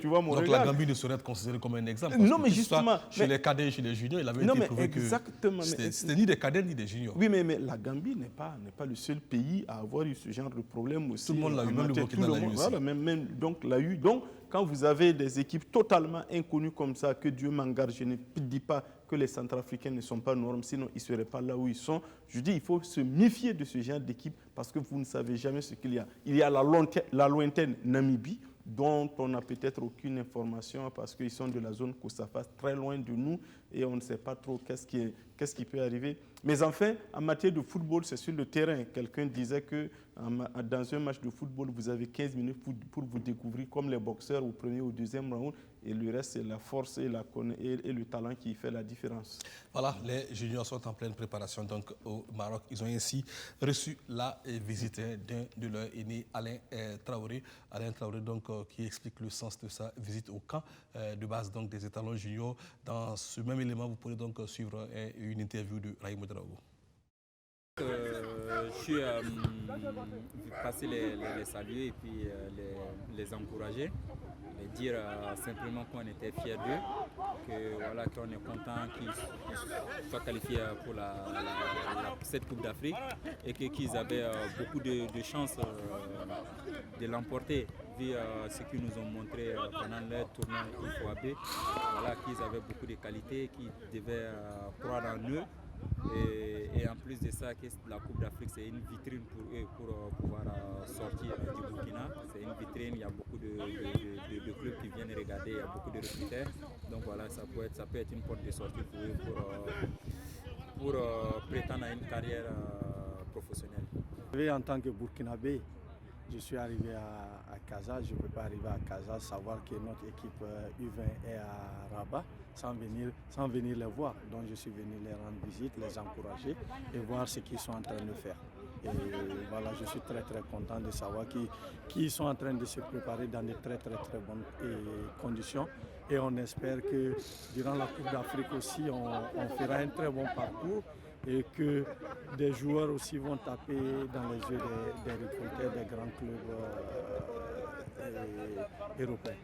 tu vois mon regard. Donc la Gambie ne serait être considérée comme un exemple. Non, mais justement... Chez les cadets et chez les juniors, il avait été prouvé que c'était ni des cadets ni des juniors. Oui, mais la Gambie n'est pas le seul pays à avoir eu ce genre de problème aussi. Tout le monde l'a eu, même le Burkina l'a eu aussi. Voilà, donc l'a eu. Donc, quand vous avez des équipes totalement inconnues comme ça, que Dieu m'en garde, je ne dis pas que les Centrafricains ne sont pas normes, sinon ils ne seraient pas là où ils sont. Je dis il faut se méfier de ce genre d'équipe parce que vous ne savez jamais ce qu'il y a. Il y a la lointaine Namibie, dont on n'a peut-être aucune information parce qu'ils sont de la zone Kosafa, très loin de nous, et on ne sait pas trop qu'est-ce qui peut arriver. Mais enfin, en matière de football, c'est sur le terrain. Quelqu'un disait que dans un match de football, vous avez 15 minutes pour vous découvrir comme les boxeurs au premier ou au deuxième round, et le reste, c'est la force et le talent qui fait la différence. Voilà, les juniors sont en pleine préparation donc, au Maroc. Ils ont ainsi reçu la visite d'un de leurs aînés, Alain Traoré. Alain Traoré, donc, qui explique le sens de sa visite au camp de base donc, des étalons juniors. Dans ce même élément, vous pourrez donc suivre une interview de Raïm Ouedraogo. Je suis passé les saluer et puis les encourager. Et dire simplement qu'on était fiers d'eux, qu'on est content qu'ils soient qualifiés pour cette Coupe d'Afrique et qu'ils avaient beaucoup de chances de l'emporter vu ce qu'ils nous ont montré pendant leur tournoi IFOAB. Qu'ils avaient beaucoup de qualités, qu'ils devaient croire en eux. Et en plus de ça, la Coupe d'Afrique, c'est une vitrine pour eux pour pouvoir sortir du Burkina. C'est une vitrine, il y a beaucoup de clubs qui viennent regarder, il y a beaucoup de recruteurs. Donc voilà, ça peut être une porte de sortie pour eux pour prétendre à une carrière professionnelle. En tant que Burkinabé, je suis arrivé à Casa, je ne peux pas arriver à Casa, savoir que notre équipe U20 est à Rabat sans venir les voir. Donc je suis venu les rendre visite, les encourager et voir ce qu'ils sont en train de faire. Et voilà, je suis très très content de savoir qu'ils sont en train de se préparer dans de très très très bonnes conditions. Et on espère que durant la Coupe d'Afrique aussi, on fera un très bon parcours et que des joueurs aussi vont taper dans les yeux des recruteurs des grands clubs européens.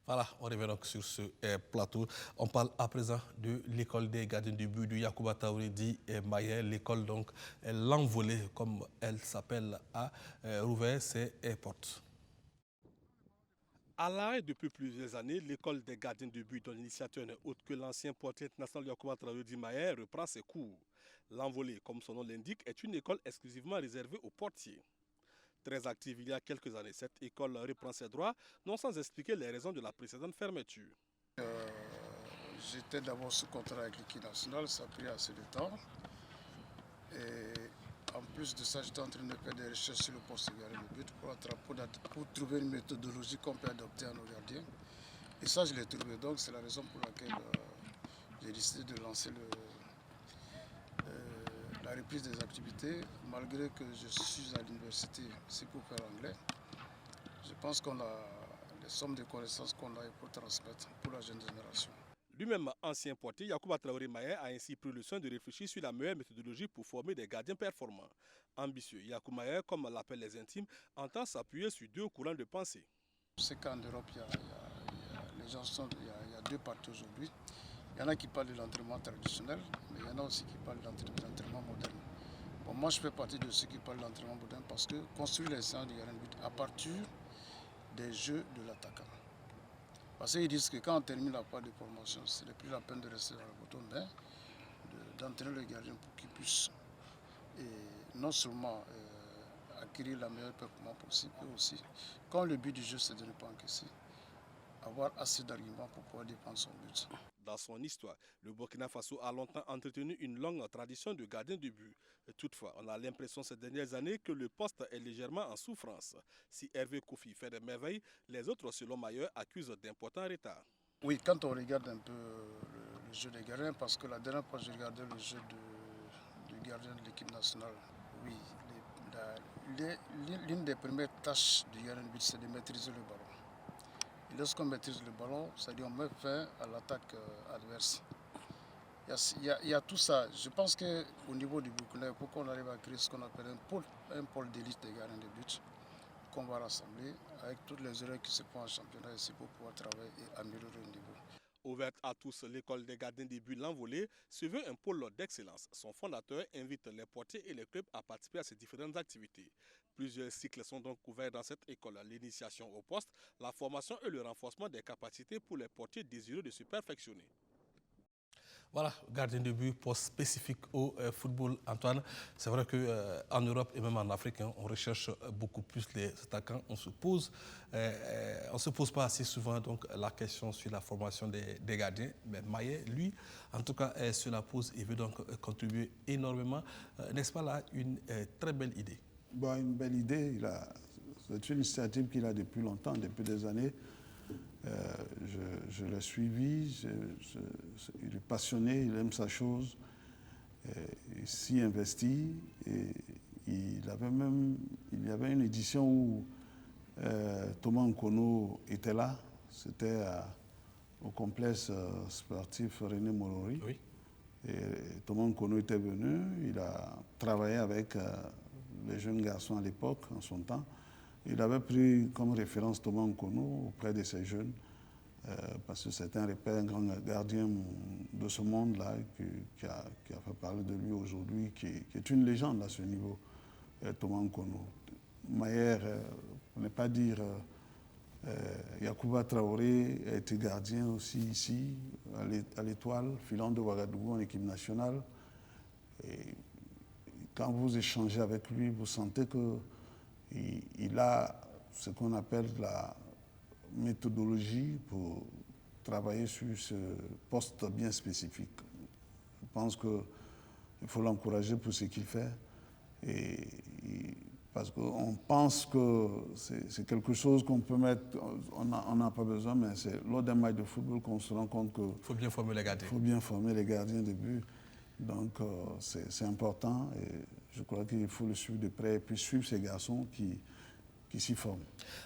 Voilà, on revient donc sur ce plateau. On parle à présent de l'école des gardiens de but de Yacouba Traoré dit Mayer. L'école, donc, l'envolée, comme elle s'appelle, a rouvert ses portes. À l'arrêt depuis plusieurs années, l'école des gardiens de but, dont l'initiateur n'est autre que l'ancien portier national Yacouba Traoré dit Mayer, reprend ses cours. L'envolée, comme son nom l'indique, est une école exclusivement réservée aux portiers. Très active il y a quelques années, cette école reprend ses droits, non sans expliquer les raisons de la précédente fermeture. J'étais d'abord sous contrat avec l'équipe nationale, ça a pris assez de temps. Et en plus de ça, j'étais en train de faire des recherches sur le poste de gardien de but pour trouver une méthodologie qu'on peut adopter à nos gardiens. Et ça, je l'ai trouvé. Donc, c'est la raison pour laquelle j'ai décidé de lancer la reprise des activités, malgré que je suis à l'université ici pour faire anglais. Je pense qu'on a les sommes de connaissances qu'on a pour transmettre pour la jeune génération. Lui-même ancien portier, Yacouba Traoré Maye a ainsi pris le soin de réfléchir sur la meilleure méthodologie pour former des gardiens performants. Ambitieux, Yacouba Maye, comme l'appellent les intimes, entend s'appuyer sur deux courants de pensée. C'est qu'en Europe, il y a deux parties aujourd'hui. Il y en a qui parlent de l'entraînement traditionnel, mais il y en a aussi qui parlent de l'entraînement moderne. Bon, moi, je fais partie de ceux qui parlent de l'entraînement moderne parce que construire les séances de gardien de but à partir des jeux de l'attaquant. Parce qu'ils disent que quand on termine la part de formation, ce n'est plus la peine de rester dans le bouton, mais d'entraîner le gardien pour qu'il puisse non seulement acquérir la meilleure performance possible, mais aussi, quand le but du jeu c'est de ne pas encaisser, avoir assez d'arguments pour pouvoir défendre son but. Dans son histoire, le Burkina Faso a longtemps entretenu une longue tradition de gardien de but. Toutefois, on a l'impression ces dernières années que le poste est légèrement en souffrance. Si Hervé Kofi fait des merveilles, les autres, selon Mayer, accusent d'importants retards. Oui, quand on regarde un peu le jeu des gardiens, parce que la dernière fois j'ai regardé le jeu du gardien de l'équipe nationale, oui, l'une des premières tâches du gardien de but, c'est de maîtriser le ballon. Et lorsqu'on maîtrise le ballon, c'est-à-dire on met fin à l'attaque adverse. Il y a tout ça. Je pense qu'au niveau du Burkina, il faut qu'on arrive à créer ce qu'on appelle un pôle d'élite des gardiens de but qu'on va rassembler avec toutes les erreurs qui se font en championnat ici pour pouvoir travailler et améliorer le niveau. Ouverte à tous, l'école des gardiens de but L'Envolée se veut un pôle d'excellence. Son fondateur invite les portiers et les clubs à participer à ces différentes activités. Plusieurs cycles sont donc couverts dans cette école. L'initiation au poste, la formation et le renforcement des capacités pour les portiers désireux de se perfectionner. Voilà, gardien de but, poste spécifique au football, Antoine. C'est vrai qu'en Europe et même en Afrique, on recherche beaucoup plus les attaquants. On se pose pas assez souvent donc, la question sur la formation des gardiens. Mais Maye, lui, en tout cas, se la pose et veut donc contribuer énormément. N'est-ce pas là une très belle idée? Bon, une belle idée. C'est une initiative qu'il a depuis longtemps, depuis des années. Je l'ai suivi, il est passionné, il aime sa chose, il s'y investit. Et il y avait une édition où Thomas Nkono était là, c'était au complexe sportif René Morori. Oui. Et Thomas Nkono était venu, il a travaillé avec les jeunes garçons à l'époque, en son temps. Il avait pris comme référence Thomas Nkono auprès de ces jeunes, parce que c'est un repère, un grand gardien de ce monde-là qui a fait parler de lui aujourd'hui, qui est une légende à ce niveau, Thomas Nkono. Mayer, pour ne pas dire, Yacouba Traoré a été gardien aussi ici, à l'Étoile, filant de Ouagadougou en équipe nationale. Et quand vous échangez avec lui, vous sentez qu'il a ce qu'on appelle la méthodologie pour travailler sur ce poste bien spécifique. Je pense qu'il faut l'encourager pour ce qu'il fait. Parce qu'on pense que c'est quelque chose qu'on peut mettre, on n'a pas besoin, mais c'est lors d'un match de football qu'on se rend compte qu'il faut bien former les gardiens. Il faut bien former les gardiens de but. Donc c'est important et je crois qu'il faut le suivre de près et puis suivre ces garçons qui s'y forment.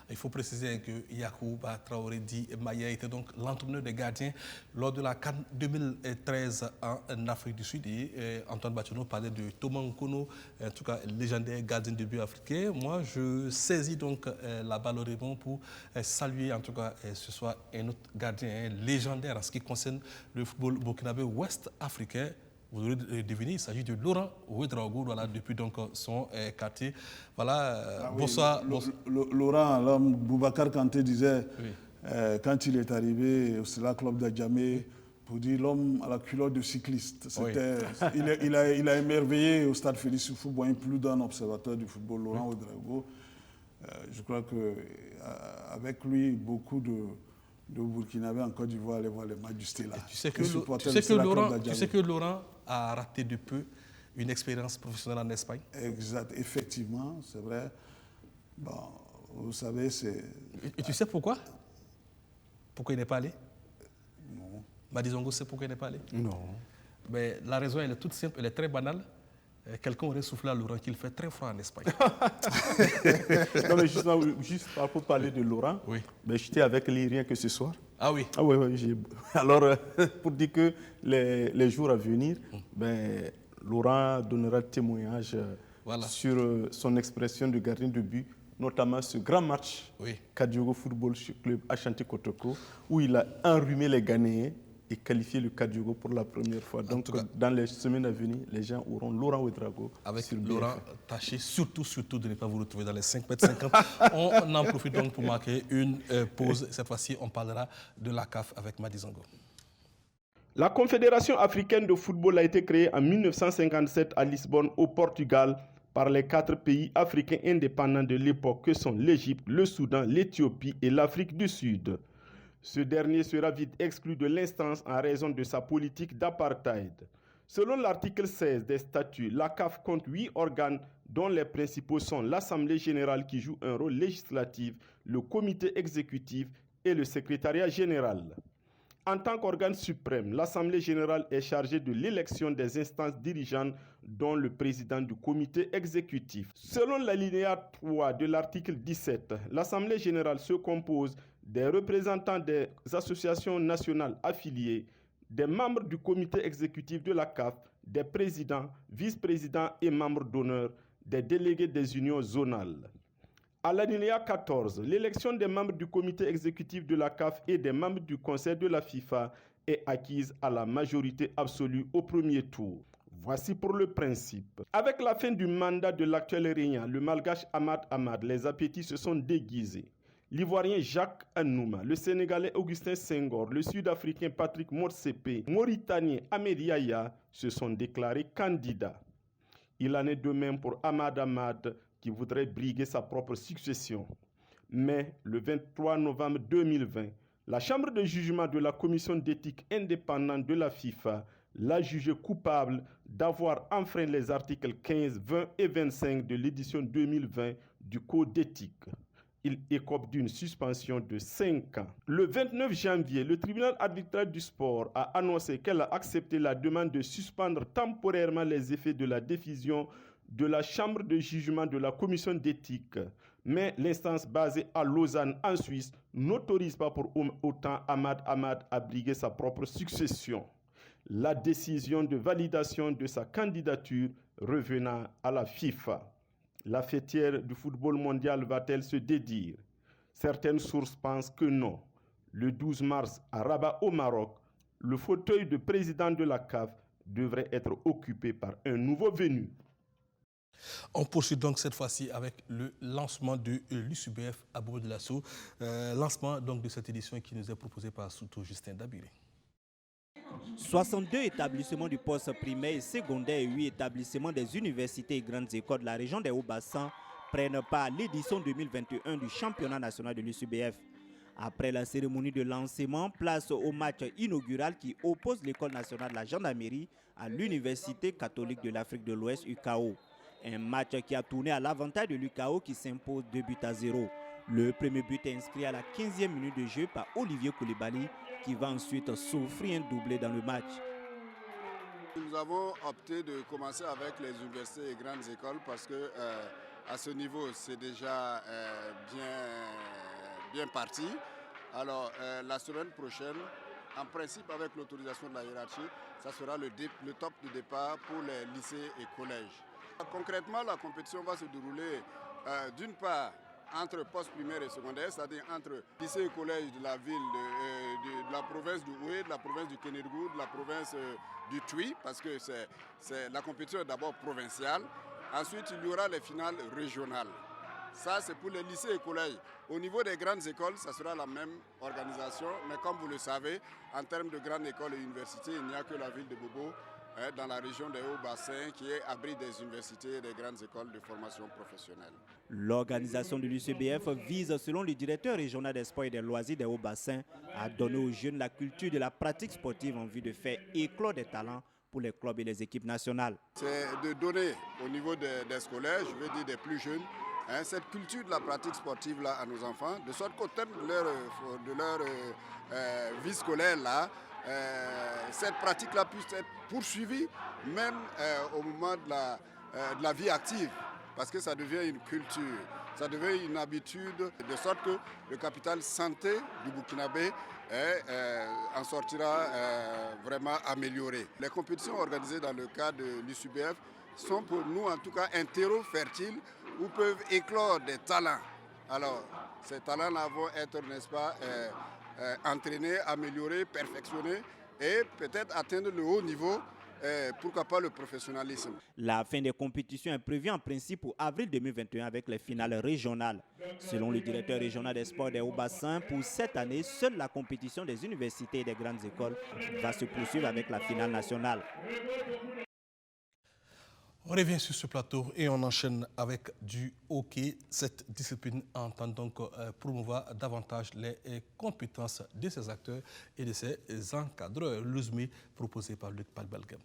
Il faut préciser que Yacouba Traoré dit Maye était donc l'entraîneur des gardiens lors de la CAN 2013 en Afrique du Sud. Et Antoine Bachano parlait de Thomas Nkono, en tout cas légendaire gardien de but africain. Moi, je saisis donc la balle au rebond pour saluer en tout cas ce soir un autre gardien légendaire en ce qui concerne le football burkinabé ouest africain. Vous aurez deviné, il s'agit de Laurent Ouedraogo, voilà, depuis donc son quartier. Voilà, bonsoir. Laurent, l'homme, Boubacar Kanté disait, quand il est arrivé au Sela Club d'Adjamé, pour dire l'homme à la culotte de cycliste. Il a émerveillé au stade Félix Houphouët-Boigny plus d'un observateur du football, Laurent Ouedraogo. Je crois qu'avec lui, beaucoup de Burkinabé en Côte d'Ivoire aller voir les matchs du Stella. Tu sais que Laurent a raté de peu une expérience professionnelle en Espagne. Exact, effectivement, c'est vrai. Bon, vous savez, c'est... Et tu sais pourquoi? Pourquoi il n'est pas allé? Non. Madizongo sait pourquoi il n'est pas allé? Non. Mais la raison, elle est toute simple, elle est très banale. Quelqu'un aurait soufflé à Laurent qu'il fait très froid en Espagne. Non, mais juste pour parler de Laurent, oui. Ben, j'étais avec lui rien que ce soir. Ah oui? Ah oui. Alors, pour dire que les jours à venir, ben, Laurent donnera témoignage sur son expression de gardien de but, notamment ce grand match Kadiogo Football Club Ashanti Kotoko, où il a enrhumé les Ghanéens et qualifié le Kadiogo pour la première fois. Donc, dans les semaines à venir, les gens auront Laurent Ouedraogo. Avec Laurent, tâchez surtout de ne pas vous retrouver dans les 5,50 m. On en profite donc pour marquer une pause. Cette fois-ci, on parlera de la CAF avec Madizongo. La Confédération africaine de football a été créée en 1957 à Lisbonne, au Portugal, par les 4 pays africains indépendants de l'époque que sont l'Égypte, le Soudan, l'Éthiopie et l'Afrique du Sud. Ce dernier sera vite exclu de l'instance en raison de sa politique d'apartheid. Selon l'article 16 des statuts, la CAF compte 8 organes dont les principaux sont l'Assemblée générale qui joue un rôle législatif, le comité exécutif et le secrétariat général. En tant qu'organe suprême, l'Assemblée générale est chargée de l'élection des instances dirigeantes dont le président du comité exécutif. Selon l'alinéa 3 de l'article 17, l'Assemblée générale se compose des représentants des associations nationales affiliées, des membres du comité exécutif de la CAF, des présidents, vice-présidents et membres d'honneur, des délégués des unions zonales. À l'alinéa 14, l'élection des membres du comité exécutif de la CAF et des membres du conseil de la FIFA est acquise à la majorité absolue au premier tour. Voici pour le principe. Avec la fin du mandat de l'actuel régnant, le malgache Ahmad, les appétits se sont déguisés. L'Ivoirien Jacques Anouma, le Sénégalais Augustin Senghor, le Sud-Africain Patrick Motsepe, Mauritanien Ahmed Yahya se sont déclarés candidats. Il en est de même pour Ahmad qui voudrait briguer sa propre succession. Mais le 23 novembre 2020, la Chambre de jugement de la Commission d'éthique indépendante de la FIFA l'a jugé coupable d'avoir enfreint les articles 15, 20 et 25 de l'édition 2020 du Code d'éthique. Il écope d'une suspension de 5 ans. Le 29 janvier, le tribunal arbitral du sport a annoncé qu'elle a accepté la demande de suspendre temporairement les effets de la décision de la Chambre de jugement de la Commission d'éthique. Mais l'instance basée à Lausanne, en Suisse, n'autorise pas pour autant Ahmad à briguer sa propre succession. La décision de validation de sa candidature revenant à la FIFA. La fêtière du football mondial va-t-elle se dédire? Certaines sources pensent que non. Le 12 mars, à Rabat au Maroc, le fauteuil de président de la CAF devrait être occupé par un nouveau venu. On poursuit donc cette fois-ci avec le lancement de l'USUBF à Bobo-Dioulasso. Lancement donc de cette édition qui nous est proposée par Souto Justin Dabiré. 62 établissements du poste primaire et secondaire et 8 établissements des universités et grandes écoles de la région des Hauts-Bassins prennent part à l'édition 2021 du championnat national de l'USUBF. Après la cérémonie de lancement, place au match inaugural qui oppose l'école nationale de la gendarmerie à l'Université catholique de l'Afrique de l'Ouest, UCAO. Un match qui a tourné à l'avantage de l'UCAO qui s'impose 2-0. Le premier but est inscrit à la 15e minute de jeu par Olivier Koulibaly qui va ensuite s'offrir un doublé dans le match. Nous avons opté de commencer avec les universités et grandes écoles parce que à ce niveau c'est déjà bien parti. Alors la semaine prochaine, en principe avec l'autorisation de la hiérarchie, ça sera le top de départ pour les lycées et collèges. Concrètement, la compétition va se dérouler d'une part entre poste primaire et secondaire, c'est-à-dire entre lycée et collège de la ville, de la province du Houé, de la province du Kénédougou, de la province du Tui, parce que la compétition est d'abord provinciale. Ensuite, il y aura les finales régionales. Ça, c'est pour les lycées et collèges. Au niveau des grandes écoles, ça sera la même organisation, mais comme vous le savez, en termes de grandes écoles et universités, il n'y a que la ville de Bobo, dans la région des Hauts-Bassins, qui est abri des universités et des grandes écoles de formation professionnelle. L'organisation de l'USUBF vise, selon le directeur régional des sports et des loisirs des Hauts-Bassins, à donner aux jeunes la culture de la pratique sportive en vue de faire éclore des talents pour les clubs et les équipes nationales. C'est de donner au niveau des scolaires, je veux dire des plus jeunes, cette culture de la pratique sportive là, à nos enfants, de sorte qu'au terme de leur vie scolaire, là, cette pratique-là puisse être poursuivie même au moment de la vie active, parce que ça devient une culture, ça devient une habitude, de sorte que le capital santé du Burkinabé en sortira vraiment amélioré. Les compétitions organisées dans le cadre de l'USUBF sont pour nous en tout cas un terreau fertile où peuvent éclore des talents. Alors, ces talents-là vont être, n'est-ce pas, entraînés, améliorés, perfectionnés et peut-être atteindre le haut niveau, pourquoi pas le professionnalisme. La fin des compétitions est prévue en principe pour avril 2021 avec les finales régionales. Selon le directeur régional des sports des Hauts-Bassins, pour cette année, seule la compétition des universités et des grandes écoles va se poursuivre avec la finale nationale. On revient sur ce plateau et on enchaîne avec du hockey. Cette discipline entend donc promouvoir davantage les compétences de ses acteurs et de ses encadreurs. L'USME proposé par Luc Palbalgam.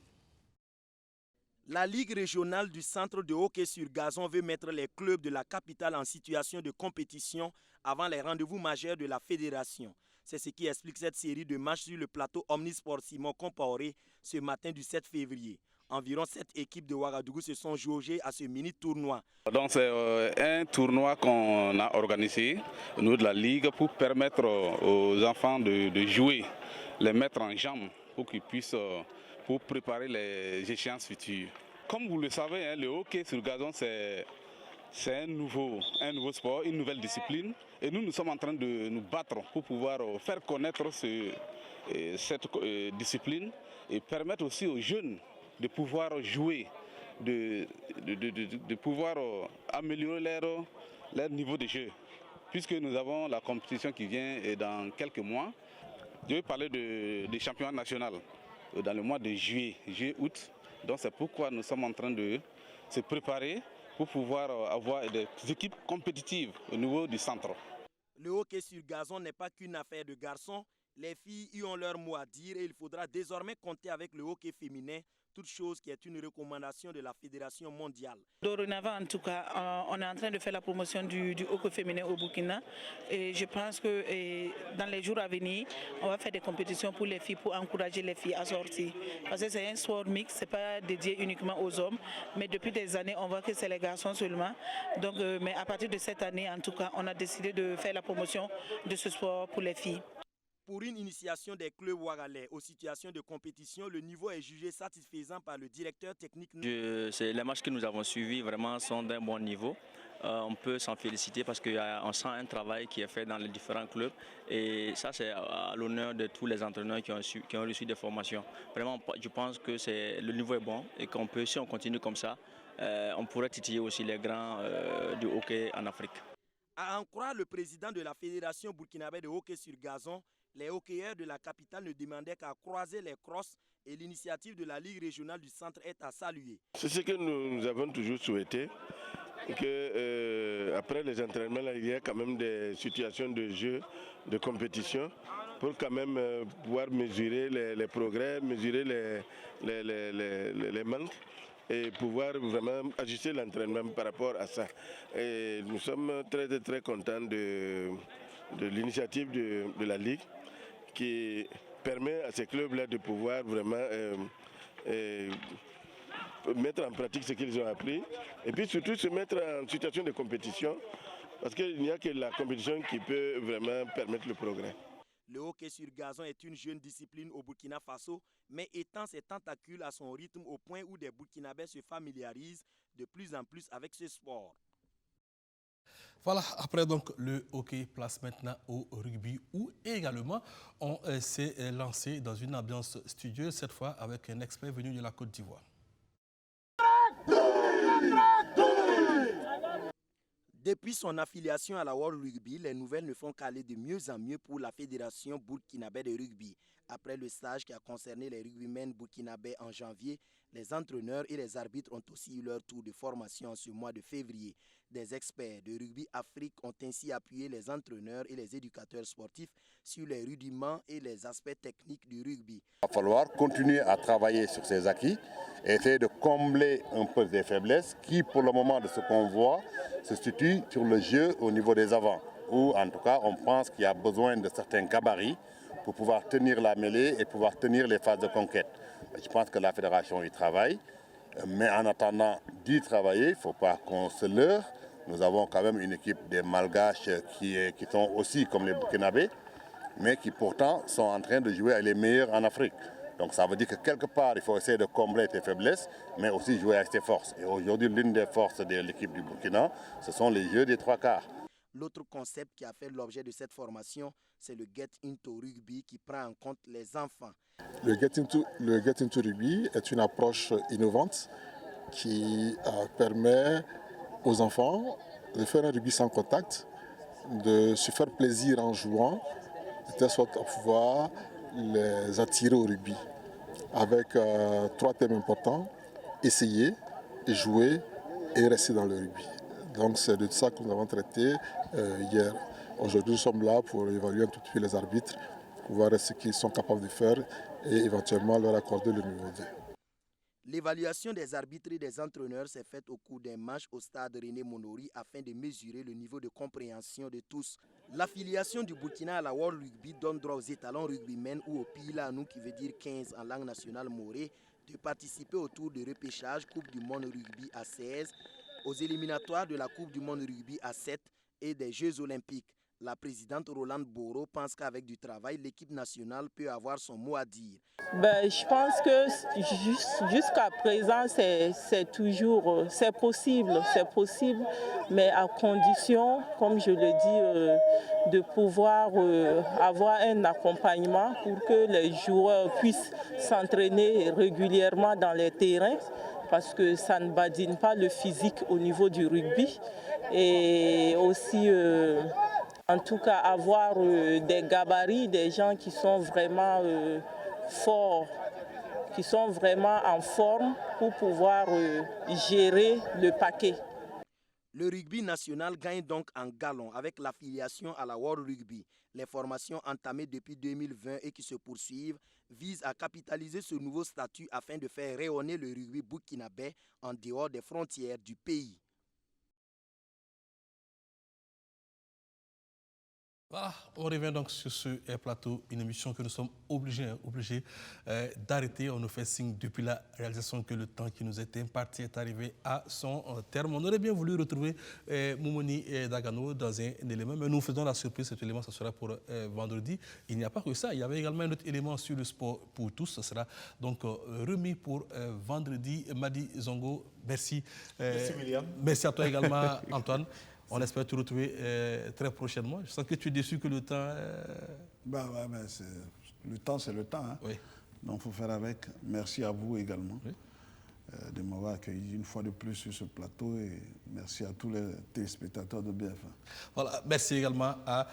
La Ligue régionale du centre de hockey sur gazon veut mettre les clubs de la capitale en situation de compétition avant les rendez-vous majeurs de la fédération. C'est ce qui explique cette série de matchs sur le plateau Omnisport Simon Compaoré ce matin du 7 février. Environ 7 équipes de Ouagadougou se sont jaugées à ce mini-tournoi. Donc c'est un tournoi qu'on a organisé au niveau de la Ligue pour permettre aux enfants de jouer, les mettre en jambes pour qu'ils puissent pour préparer les échéances futures. Comme vous le savez, le hockey sur gazon c'est un nouveau sport, une nouvelle discipline. Et nous sommes en train de nous battre pour pouvoir faire connaître cette discipline et permettre aussi aux jeunes de pouvoir jouer, de pouvoir améliorer leur niveau de jeu. Puisque nous avons la compétition qui vient dans quelques mois, je vais parler des championnats nationaux dans le mois de juillet-août. Donc c'est pourquoi nous sommes en train de se préparer pour pouvoir avoir des équipes compétitives au niveau du centre. Le hockey sur gazon n'est pas qu'une affaire de garçons. Les filles y ont leur mot à dire et il faudra désormais compter avec le hockey féminin, toute chose qui est une recommandation de la Fédération mondiale. Dorénavant, en tout cas, on est en train de faire la promotion du hockey féminin au Burkina et je pense que dans les jours à venir, on va faire des compétitions pour les filles, pour encourager les filles à sortir. Parce que c'est un sport mix, ce n'est pas dédié uniquement aux hommes, mais depuis des années, on voit que c'est les garçons seulement. Donc, mais à partir de cette année, en tout cas, on a décidé de faire la promotion de ce sport pour les filles. Pour une initiation des clubs ouagalais aux situations de compétition, le niveau est jugé satisfaisant par le directeur technique. Les matchs que nous avons suivis vraiment sont d'un bon niveau. On peut s'en féliciter parce qu'on sent un travail qui est fait dans les différents clubs et ça c'est à l'honneur de tous les entraîneurs qui ont reçu des formations. Vraiment, je pense que le niveau est bon et qu'on peut, si on continue comme ça, on pourrait titiller aussi les grands du hockey en Afrique. À en croire le président de la Fédération burkinabé de hockey sur gazon, les hockeyeurs de la capitale ne demandaient qu'à croiser les crosses et l'initiative de la Ligue régionale du centre est à saluer. C'est ce que nous avons toujours souhaité, qu'après les entraînements, il y a quand même des situations de jeu, de compétition, pour quand même pouvoir mesurer les progrès, mesurer les manques et pouvoir vraiment ajuster l'entraînement par rapport à ça. Et nous sommes très contents de l'initiative de la Ligue qui permet à ces clubs-là de pouvoir vraiment mettre en pratique ce qu'ils ont appris et puis surtout se mettre en situation de compétition parce qu'il n'y a que la compétition qui peut vraiment permettre le progrès. Le hockey sur gazon est une jeune discipline au Burkina Faso, mais étend ses tentacules à son rythme au point où des Burkinabés se familiarisent de plus en plus avec ce sport. Voilà, après donc le hockey, place maintenant au rugby où également on s'est lancé dans une ambiance studieuse, cette fois avec un expert venu de la Côte d'Ivoire. Depuis son affiliation à la World Rugby, les nouvelles ne font qu'aller de mieux en mieux pour la Fédération burkinabé de rugby. Après le stage qui a concerné les rugbymen burkinabés en janvier, les entraîneurs et les arbitres ont aussi eu leur tour de formation ce mois de février. Des experts de Rugby Afrique ont ainsi appuyé les entraîneurs et les éducateurs sportifs sur les rudiments et les aspects techniques du rugby. Il va falloir continuer à travailler sur ces acquis et essayer de combler un peu des faiblesses qui, pour le moment, de ce qu'on voit, se situent sur le jeu au niveau des avants, où en tout cas on pense qu'il y a besoin de certains gabarits pour pouvoir tenir la mêlée et pouvoir tenir les phases de conquête. Je pense que la fédération y travaille, mais en attendant d'y travailler, il ne faut pas qu'on se leurre. Nous avons quand même une équipe des Malgaches qui sont aussi comme les Burkinabés, mais qui pourtant sont en train de jouer avec les meilleurs en Afrique. Donc ça veut dire que quelque part, il faut essayer de combler tes faiblesses, mais aussi jouer avec tes forces. Et aujourd'hui, l'une des forces de l'équipe du Burkina, ce sont les jeux des trois quarts. L'autre concept qui a fait l'objet de cette formation, c'est le Get Into Rugby qui prend en compte les enfants. Le Get Into Rugby est une approche innovante qui permet aux enfants de faire un rugby sans contact, de se faire plaisir en jouant, de telle sorte à pouvoir les attirer au rugby. Avec 3 thèmes importants: essayer, jouer et rester dans le rugby. Donc c'est de ça que nous avons traité hier. Aujourd'hui, nous sommes là pour évaluer un tout petit peu les arbitres, pour voir ce qu'ils sont capables de faire et éventuellement leur accorder le niveau 2. L'évaluation des arbitres et des entraîneurs s'est faite au cours d'un match au stade René Monori afin de mesurer le niveau de compréhension de tous. L'affiliation du Burkina à la World Rugby donne droit aux étalons rugbymen ou au Pilanou, qui veut dire 15 en langue nationale morée, de participer au tour de repêchage Coupe du monde rugby à 16, aux éliminatoires de la Coupe du monde rugby à 7 et des Jeux olympiques. La présidente Rolande Boro pense qu'avec du travail, l'équipe nationale peut avoir son mot à dire. Je pense que jusqu'à présent, c'est possible, mais à condition, comme je le dis, de pouvoir avoir un accompagnement pour que les joueurs puissent s'entraîner régulièrement dans les terrains, parce que ça ne badine pas le physique au niveau du rugby. Et aussi, en tout cas, avoir des gabarits, des gens qui sont vraiment forts, qui sont vraiment en forme pour pouvoir gérer le paquet. Le rugby national gagne donc en galon avec l'affiliation à la World Rugby. Les formations entamées depuis 2020 et qui se poursuivent visent à capitaliser ce nouveau statut afin de faire rayonner le rugby burkinabé en dehors des frontières du pays. Voilà, on revient donc sur ce plateau, une émission que nous sommes obligés d'arrêter. On nous fait signe depuis la réalisation que le temps qui nous est imparti est arrivé à son terme. On aurait bien voulu retrouver Moumouni Dagano dans un élément, mais nous faisons la surprise, cet élément, ça sera pour vendredi. Il n'y a pas que ça, il y avait également un autre élément sur le sport pour tous, ça sera donc remis pour vendredi. Madi Zongo, merci. Merci William. Merci à toi également Antoine. On espère te retrouver très prochainement. Je sens que tu es déçu que le temps... le temps, c'est le temps. Hein. Oui. Donc, il faut faire avec. Merci à vous également de m'avoir accueilli une fois de plus sur ce plateau et merci à tous les téléspectateurs de BF1. Voilà, merci également à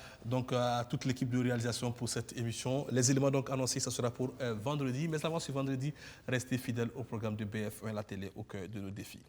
toute l'équipe de réalisation pour cette émission. Les éléments donc annoncés, ça sera pour vendredi. Mais avant ce vendredi, restez fidèles au programme de BF1, la télé au cœur de nos défis.